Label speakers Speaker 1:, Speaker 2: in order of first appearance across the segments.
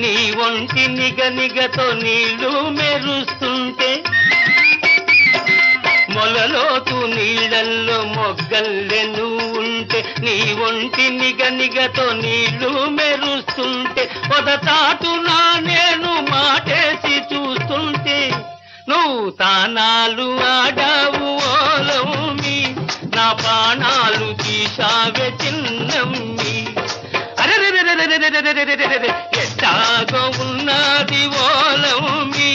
Speaker 1: నీ ఒంటి నిగనిగతో నీళ్లు మెరుస్తుంటే మొలలోతు నీళ్ళల్లో మొగ్గల్లె నువ్వుంటే నీ ఒంటి నిగనిగతో నీళ్లు మెరుస్తుంటే పొదచాటున నేను మాటేసి చూస్తుంటే నువ్వు తానాలు ఆడావు ఓలమ్మి నా ప్రాణాలు తీశావే చిన్నమ్మి ఎట్టాగో ఉన్నది ఓలమ్మి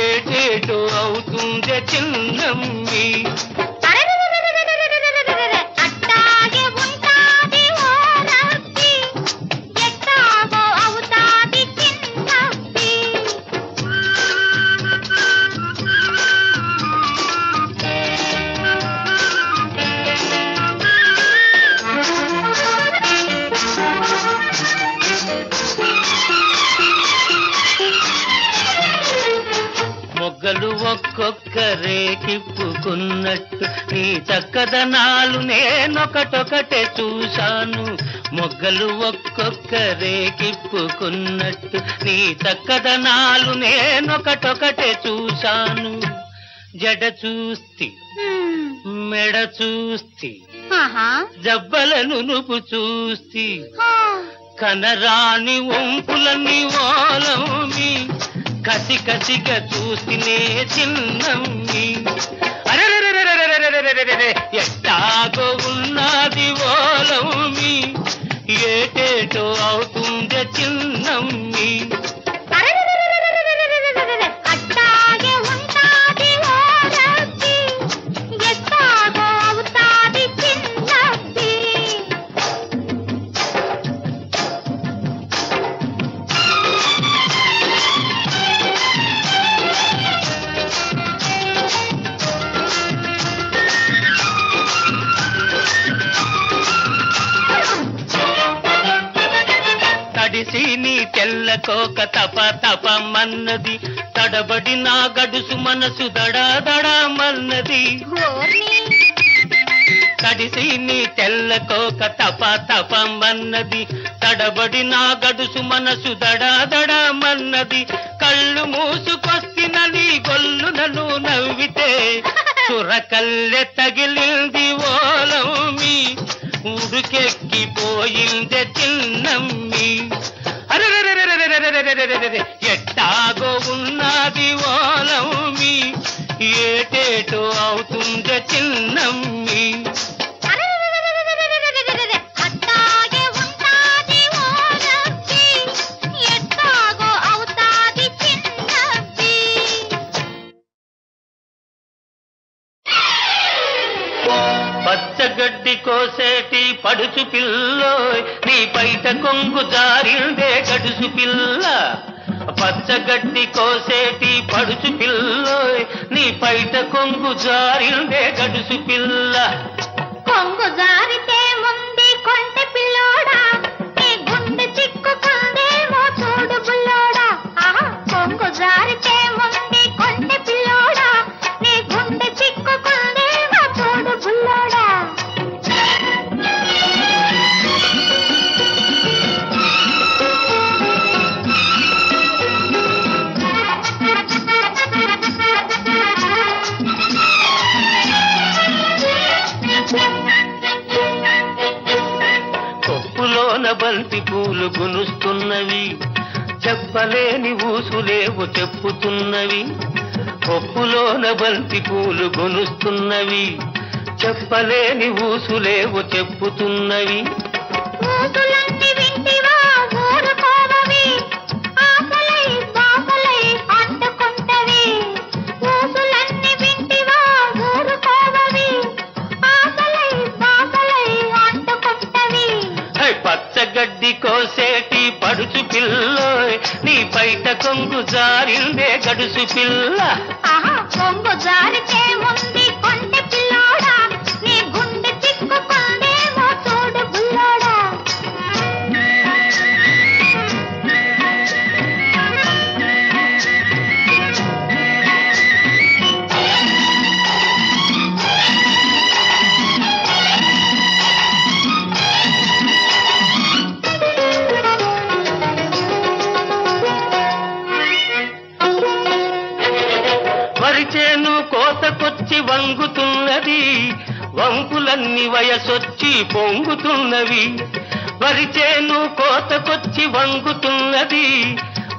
Speaker 1: ఏటేటో అవుతుందే చిన్నమ్మి
Speaker 2: అట్టాగే ఉంటాది ఓరబ్బి ఎట్టాగో అవుతాది చిన్నబ్బి
Speaker 1: మొగ్గలు ఒక్కొక్కరే కిప్పుకున్నట్టు నీ చక్కదనాలు నేనొకటొకటే చూశాను మొగ్గలు ఒక్కొక్కరే కిప్పుకున్నట్టు నీ చక్కదనాలు నేనొకటొకటే చూశాను జడ చూస్తి మెడ చూస్తి జబ్బలను నువ్వు చూస్తి కనరాని వంపులని ఓలమ్మి కసి కసిగా చూస్తేనే చిన్నమ్మి ఎట్టాగో ఉన్నది ఓలమ్మి ఏటేటో అవుతుందే చిన్నమ్మి
Speaker 2: అట్టాగే ఉంటాది ఓరబ్బి ఎట్టాగో అవుతాది చిన్నబ్బి
Speaker 1: తడిసి నీ తెల్లకోక తప తపమన్నది తడబడి నా గడుసు మనసు దడాదడమన్నది తడిసి నీ తెల్లకోక తప తపమన్నది తడబడి నా గడుసు మనసు దడాదడమన్నది కళ్ళు మూసుకొస్తిన నీ గొల్లునను నవ్వితే చురకల్లె తగిలింది ఓలమ్మి ఉడుకెక్కిపోయిందే చిన్నమ్మి ఎట్టాగో ఉన్నది ఓలమ్మి ఏటేటో అవుతుందే చిన్నమ్మి
Speaker 2: అట్టాగే ఉంటాది ఓరబ్బి ఎట్టాగో అవుతాది చిన్నబ్బి
Speaker 1: పచ్చగడ్డి కోసేటి పడుచు పిల్లోయ్ నీ పైట కొంగు జారిందే గడుసు పిల్ల పచ్చగడ్డి కోసేటి పడుచు పిల్లోయ్ నీ పైట కొంగు జారిందే గడుసు పిల్ల
Speaker 2: కొంగు జారితే ముందు కొంటె పిల్లోడా నీ గుండె చిక్కుకుందేమో చూడు బుల్లోడా కొంగు జారితే ముందు కొంటె పిల్లోడా నీ గుండె చిక్కుకుందేమో చూడు బుల్లోడా
Speaker 1: కొప్పులోన బంతి పూలు గునుస్తున్నవి చెప్పలేని ఊసులేవు చెప్పుతున్నవి కొప్పులోన బంతి పూలు గునుస్తున్నవి చెప్పలేని ఊసులేవు చెప్పుతున్నవి
Speaker 2: ఊసులన్నీ వింటివా ఊరుకోవవి ఆకలై బాకలై అంటుకుంటవి ఊసులన్నీ వింటివా ఊరుకోవవి ఆకలై బాకలై అంటుకుంటవి
Speaker 1: పచ్చగడ్డి కోసేటి పడుచు పిల్లోయ్ నీ బయట కొంగు జారిందే గడుసు పిల్ల
Speaker 2: కొంగు జారితే ముందు కొంటె పిల్లోడా నీ గుండె చిక్కుకుందేమో చూడు బుల్లోడా
Speaker 1: కోతకొచ్చి వంగుతున్నది, వంపులన్నీ వయసొచ్చి పొంగుతున్నవి. వరిచేను కోతకొచ్చి వంగుతున్నది,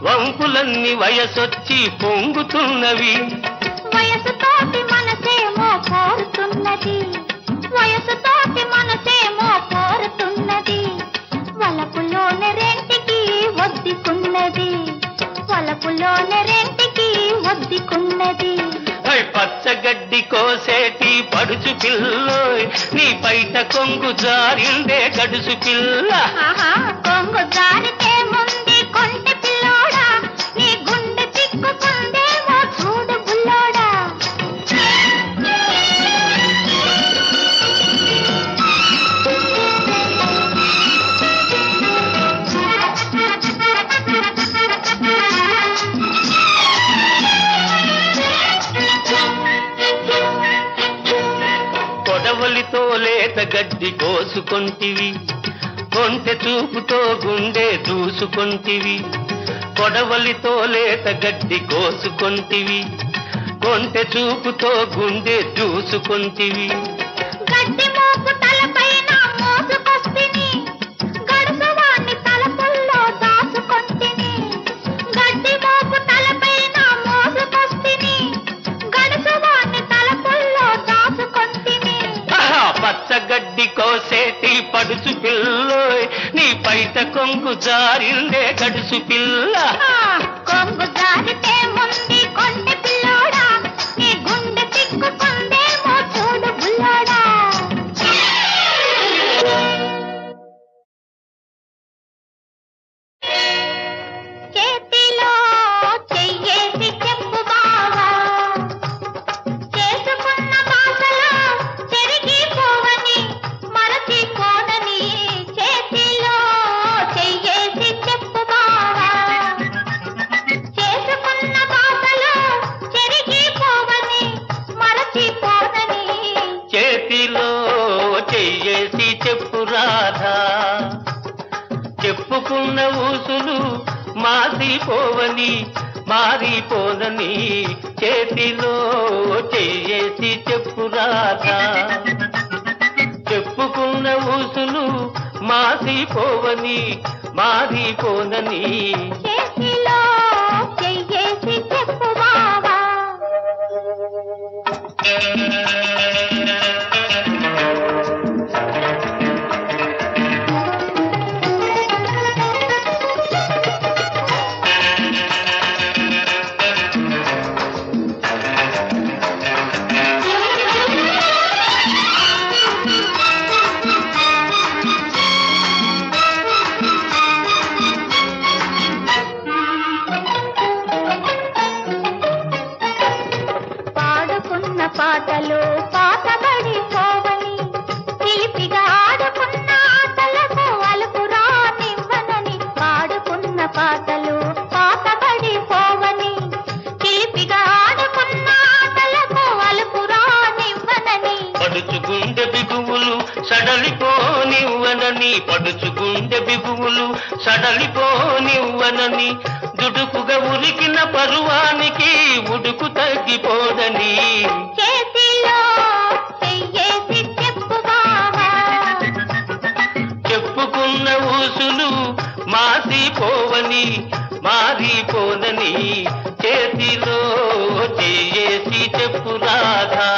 Speaker 1: వంపులన్నీ వయసొచ్చి పొంగుతున్నవి.
Speaker 2: వయసుతోటి మనసేమో కోరుతున్నది, వయసుతోటి మనసేమో కోరుతున్నది. వలపులోని రెంటికి ఒద్దికున్నది, వలపులోని రెంటికి ఒద్దికున్నది.
Speaker 1: పచ్చగడ్డి కోసేటి పడుచు పిల్లోయ్, నీ పైట కొంగు జారిందే గడుసు పిల్ల.
Speaker 2: కొంగు జారితే ముందు కొంటె పిల్లోడా, నీ గుండె చిక్కుకుందేమో చూడు బుల్లోడా.
Speaker 1: కొడవలితో లేత గడ్డి కోసుకొంటివి, కొంటె చూపుతో గుండె దూసుకొంటివి. కొడవలితో లేత గడ్డి కోసుకొంటివి, కొంటె చూపుతో గుండె దూసుకొంటివి.
Speaker 2: గడ్డి మోపు తలపైన మోసుకొస్తిని, గడుసువాణ్ణి తలపుల్లో దాచుకొంటిని. గడ్డి మోపు తలపైన మోసుకొస్తిని, గడుసువాణ్ణి తలపుల్లో దాచుకొంటిని.
Speaker 1: పచ్చగడ్డి కోసేటి పడుచు పిల్లోయ్, నీ పైట కొంగు జారిందే గడుసు పిల్ల.
Speaker 2: కొంగు జారితే ముందు కొంటె పిల్లోడా, నీ గుండె చిక్కుకుందేమో చూడు బుల్లోడా. చేతిలో చెయ్యేసి చెప్పు బావా, చేసుకున్న బాసలో చెరిగిపోవని మరచిపోనని. చేతిలో చెయ్యేసి చెప్పు బావా, చేసుకున్న బాసలో చెరిగిపోవని మరచిపోనని.
Speaker 1: చేతిలో చెయ్యేసి చెప్పు రాధా, చెప్పుకున్న ఊసులు మాసిపోవని మారిపోనని. చేతిలో చెయ్యేసి చెప్పు రాధా, చెప్పుకున్న ఊసులు మాసిపోవని మారిపోనని.
Speaker 2: చేతిలో చెయ్యేసి చెప్పు బావా. పాడుకున్న పాటలు పాతబడిపోవని, చిలిపిగా ఆడుకున్న ఆటలకు అలుపు రానివ్వనని. పాడుకున్న పాటలు పాతబడిపోవని, చిలిపిగా ఆడుకున్న ఆటలకు అలుపు రానివ్వనని.
Speaker 1: పడుచు గుండె బిగువులు సడలిపోనివ్వనని, పడుచు గుండె బిగువులు సడలిపోనివ్వనని. దుడుకుగా ఉరికిన పరువానికి ఉడుకు తగ్గిపోదని.
Speaker 2: చేతిలో చెయ్యేసి చెప్పు బావా,
Speaker 1: చెప్పుకున్న ఊసులు మాసిపోవని మారిపోనని. చేతిలో చెయ్యేసి చెప్పు రాధా.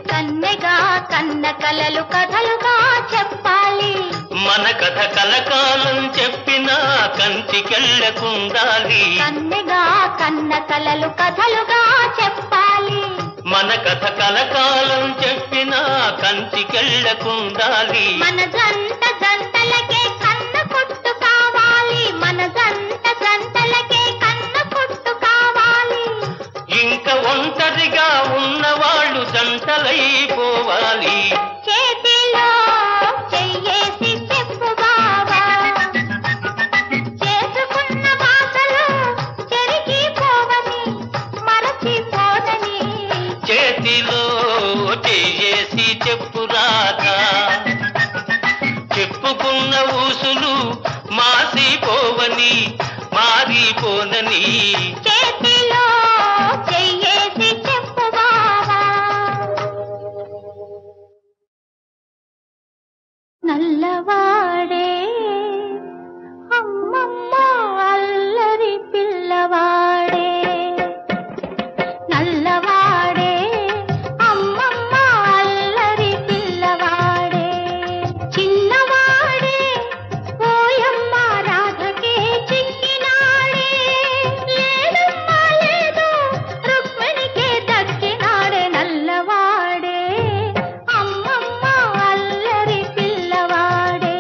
Speaker 2: కన్నెగా కన్న కలలు కథలుగా చెప్పాలి,
Speaker 1: మన కథ కలకాలం చెప్పినా కంచికెళ్ళకుండాలి.
Speaker 2: కన్నెగా కన్న కలలు కథలుగా చెప్పాలి,
Speaker 1: మన కథ కలకాలం చెప్పినా కంచికెళ్ళకుండాలి.
Speaker 2: మన జంట జంటలకే కన్న కొట్టు కావాలి, మన జంట జంటలకే కన్న కొట్టు కావాలి.
Speaker 1: ఇంకా ఒంటరిగా ఉన్నవాళ్ళు జంటలైపోవాలి.
Speaker 2: చేతిలో చెయ్యేసి చెప్పు బావా, చేసుకున్న బాసలో చెరిగిపోవని
Speaker 1: ఊసులు మాసిపోవని మారిపోనని
Speaker 2: చేతిలో చెయ్యేసి చెప్పు బావా నల్లవాడే అమ్మమ్మ అల్లరి పిల్లవాడే నల్లవాడే అమ్మమ్మ అల్లరి పిల్లవాడే చిన్నవాడే ఓయమ్మ రాధకే చిక్కినాడే లేదమ్మా లేదు రుక్మిణికే దక్కినాడే నల్లవాడే అమ్మమ్మ అల్లరి పిల్లవాడే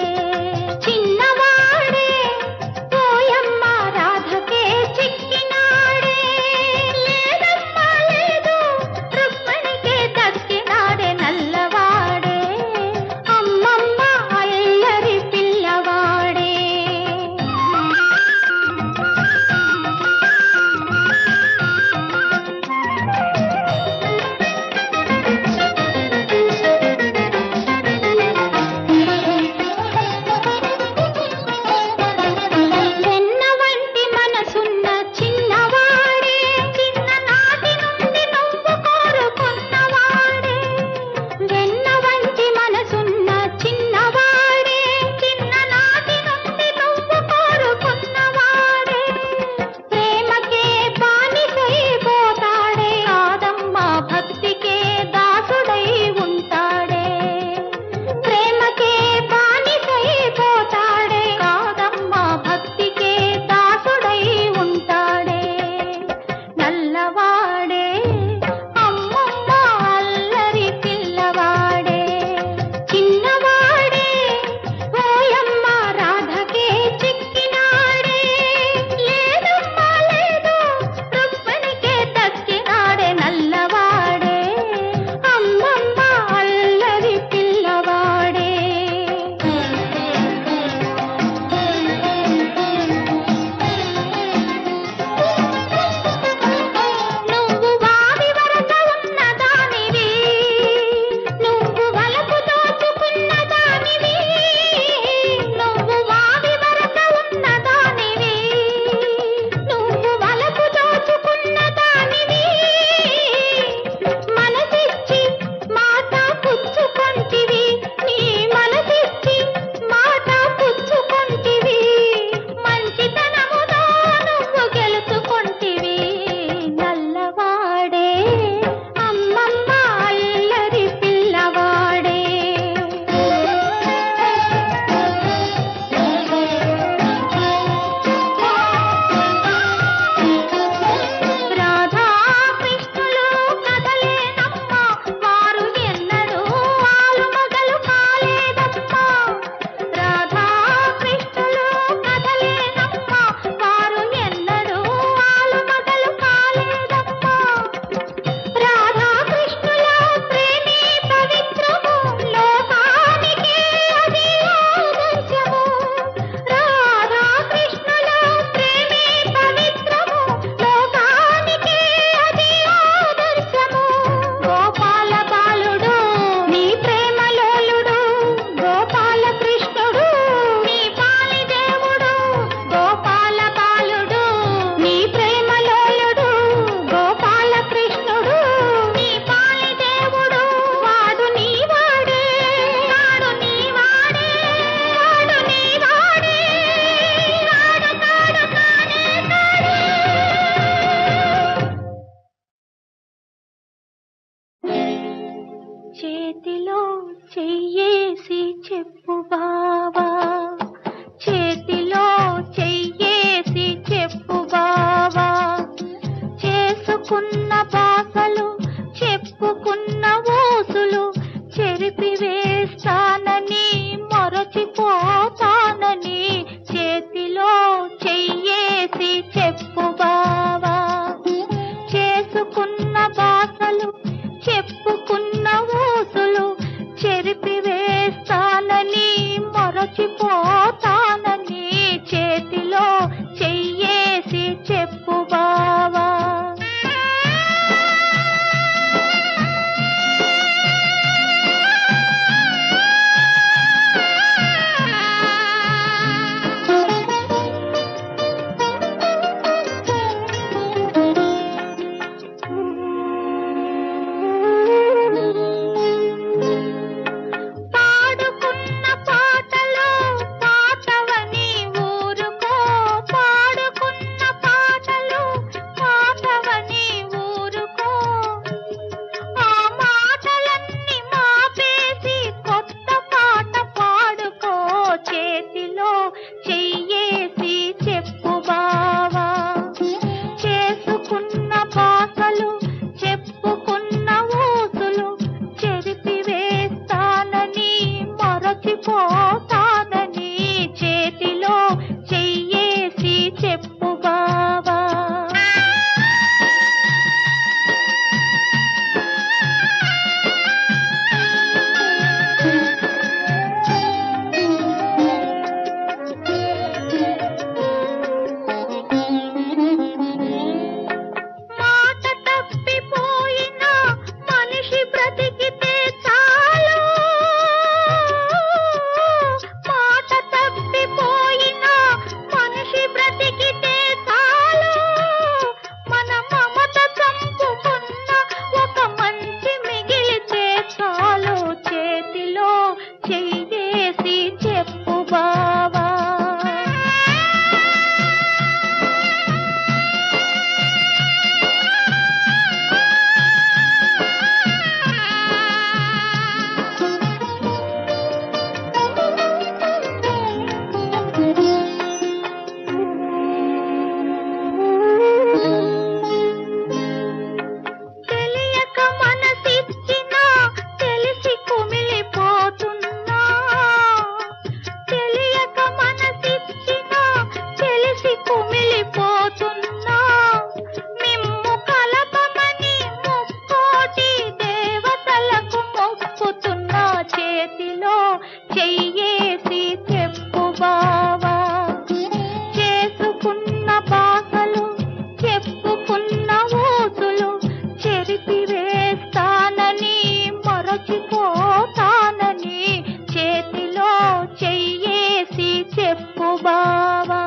Speaker 2: బావా.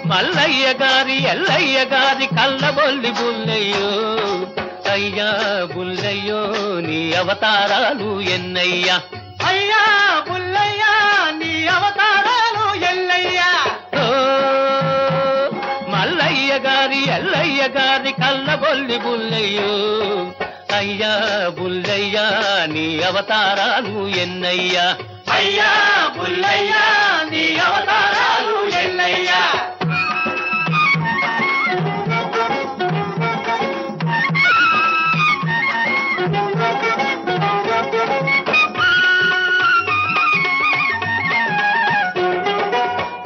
Speaker 1: మల్లయ్య గారి ఎల్లయ్య గారి కళ్ళబొల్లి బుల్లయ్యో అయ్యా బుల్లయ్యో నీ అవతారాలు ఎన్నయ్యా.
Speaker 3: అయ్యా బుల్లయ్యా నీ అవతారాలు ఎల్లయ్యా.
Speaker 1: మల్లయ్య గారి ఎల్లయ్య గారి కళ్ళబొల్లి బుల్లయ్యో అయ్యా బుల్లయ్యా నీ అవతారాలు ఎన్నయ్యా.
Speaker 3: అయ్యా బుల్లయ్యా నీ అవతారాలు ఎల్లయ్యా.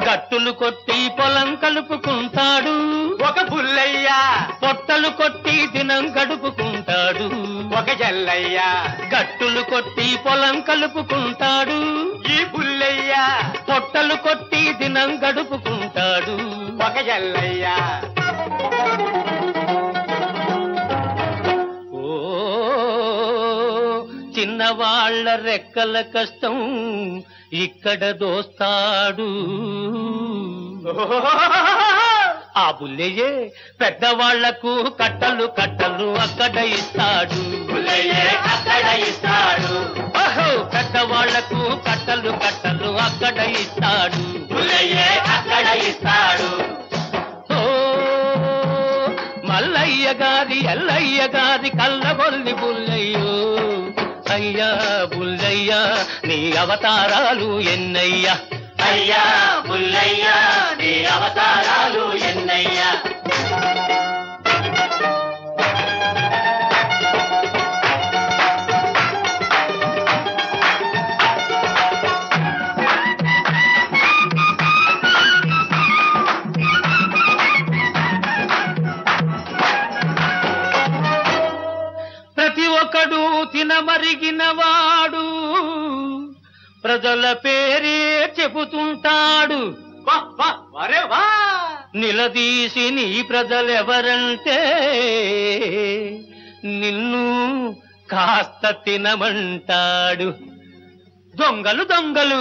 Speaker 1: కట్టులు కొట్టి పొలం కలుపుకుంటాడు
Speaker 3: ఒక బుల్లయ్యా.
Speaker 1: పొట్టలు కొట్టి దినం గడుపుకుంటాడు
Speaker 3: ఒక జల్లయ్యా.
Speaker 1: గట్టులు కొట్టి పొలం కలుపుకుంటాడు
Speaker 3: ఈ బుల్లయ్యా.
Speaker 1: పొట్టలు కొట్టి దినం గడుపుకుంటాడు
Speaker 3: ఒక జల్లయ్యా.
Speaker 1: ఓ చిన్నవాళ్ల రెక్కల కష్టం ఇక్కడ దోస్తాడు. ఆ బుల్లయ్యే పెద్దవాళ్లకు కట్టలు కట్టలు అక్కడ ఇస్తాడు.
Speaker 3: బుల్లయ్యే అక్కడ ఇస్తాడు.
Speaker 1: ఓహో పెద్దవాళ్లకు కట్టలు కట్టలు అక్కడ ఇస్తాడు.
Speaker 3: బుల్లయ్యే అక్కడ ఇస్తాడు.
Speaker 1: ఓ మల్లయ్య గారి ఎల్లయ్య గారి కళ్ళబొల్లి బుల్లయ్యో అయ్యా బుల్లయ్యా నీ అవతారాలు ఎన్నయ్యా.
Speaker 3: అయ్యా బుల్లయ్యా నీ అవతారాలు ఎన్నయ్యా.
Speaker 1: ప్రతి ఒక్కడు తినమరిగినవాడు ప్రజల పేరే చెబుతుంటాడు. నిలదీసి నీ ప్రజలెవరంటే నిన్ను కాస్త తినమంటాడు. దొంగలు దొంగలు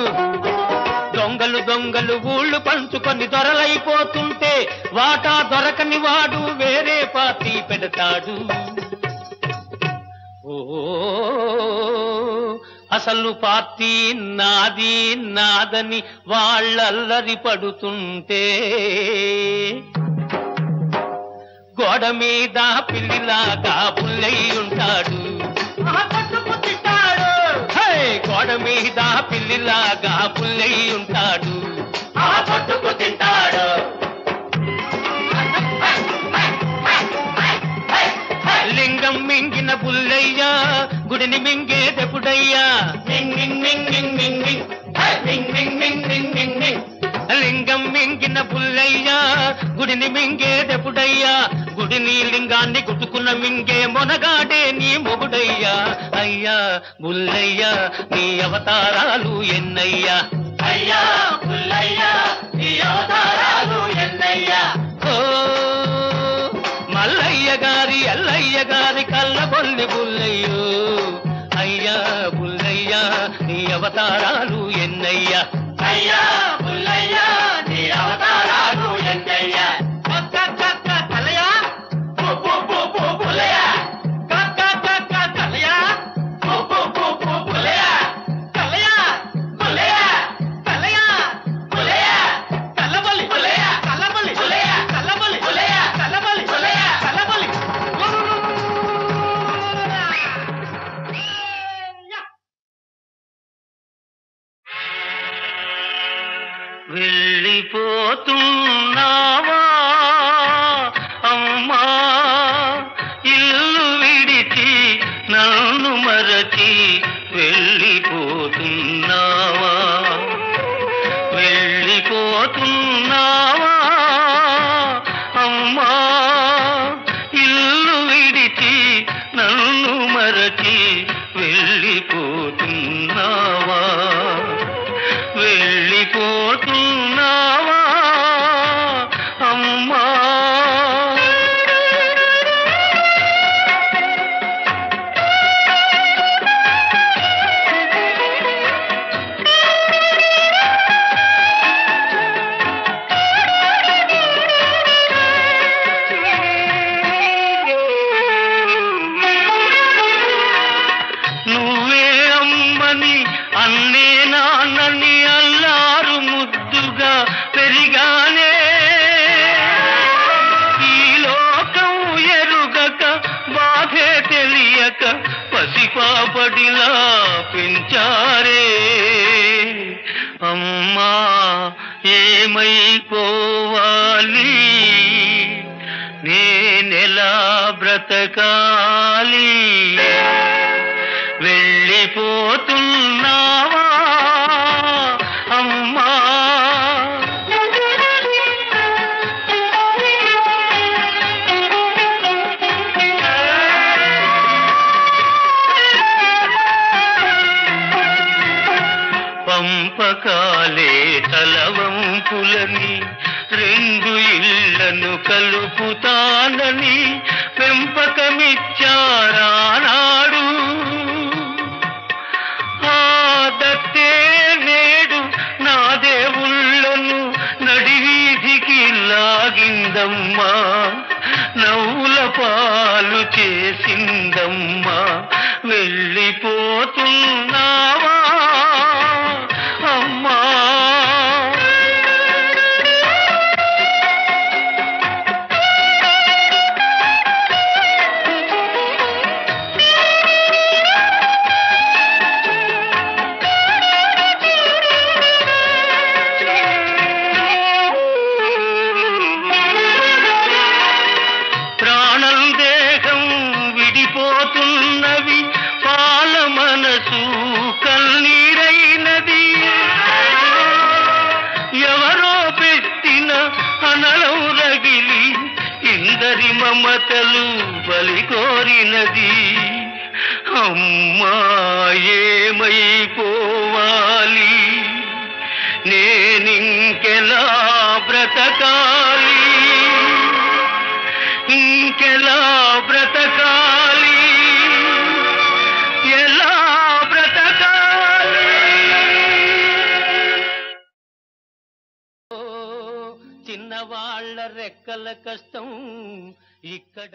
Speaker 1: దొంగలు దొంగలు ఊళ్ళు పంచుకొని దొరలైపోతుంటే వాటా దొరకని వాడు వేరే పార్టీ పెడతాడు. ఓ అసలు పార్టీ నాది నాదని వాళ్ళల్లరి పడుతుంటే గోడ మీద పిల్లిలాగా పుల్లయ్యుంటాడు. గోడ మీద పిల్లిలాగా పుల్లయ్యుంటాడు.
Speaker 3: పట్టుకు తింటాడు.
Speaker 1: లింగం మింగిన పుల్లయ్యా గుడిని మింగేదెప్పుడయ్యా. లింగం మింగిన పుల్లయ్యా గుడిని మింగేదెప్పుడయ్యా. గుడిని లింగాన్ని గుట్టుకున్న మింగే మొనగాడే నీ మొగుడయ్యా. అయ్యా బుల్లయ్యా నీ అవతారాలు ఎన్నయ్యా.
Speaker 3: అయ్యా బుల్లయ్యా నీ అవతారాలు ఎన్నయ్యా.
Speaker 1: ఓ మల్లయ్య గారి ఎల్లయ్య గారి కళ్ళబొల్లి బుల్లయ్యో అయ్యా బుల్లయ్యా నీ అవతారాలు ఎన్నయ్యా.
Speaker 3: అయ్యా బుల్లయ్యా నీ అవతారాలు ఎన్నయ్యా. తలయా బుల్లయ్యా. తలయా బుల్లయ్యా. తలయా బుల్లయ్యా. తలయా బుల్లయ్యా. కల్లబొల్లి బుల్లయ్యా. కల్లబొల్లి బుల్లయ్యా. కల్లబొల్లి బుల్లయ్యా. కల్లబొల్లి బుల్లయ్యా. కల్లబొల్లి.
Speaker 1: వెళ్ళిపోతున్నావా అమ్మా ఇల్లు విడిచి నన్ను మరచి వెళ్ళిపోతున్నావా. వెళ్ళిపోతున్నావా అమ్మా ఇల్లు నన్ను మరచి వెళ్ళిపోతున్నావా వెళ్ళిపోతున్నావా అమ్మా అన్నే నాన్నని అల్లారు ముద్దుగా పెరిగానే ఈ లోకం ఎరుగక బాధే తెలియక పసిపాపడిలా పెంచారే అమ్మా ఏమైపోవాలి నేనెలా బ్రతకాలి వెళ్ళిపోతున్నావా అమ్మా పంపకాలే తలవంపులని రెండు ఇళ్లను కలుపుతానని పెంపకమిచ్చారానాడు దత్తే నేడు నా దేవుళ్ళను నడివీధికి లాగిందమ్మా నవ్వుల పాలు చేసిందమ్మా వెళ్ళిపోతున్నావా అమ్మా విడిపోతున్నవి పాల మనసు కన్నీరైనది ఎవరో పెట్టిన అనలం రగిలి ఇందరి మమతలు బలి కోరినది అమ్మా ఏమైపోవాలి నేనింకెలా బ్రతకాలి ఇంకెలా బ్రతకాలి ఎలా బ్రతకాలి చిన్నవాళ్ళ రెక్కల కష్టం ఇక్కడ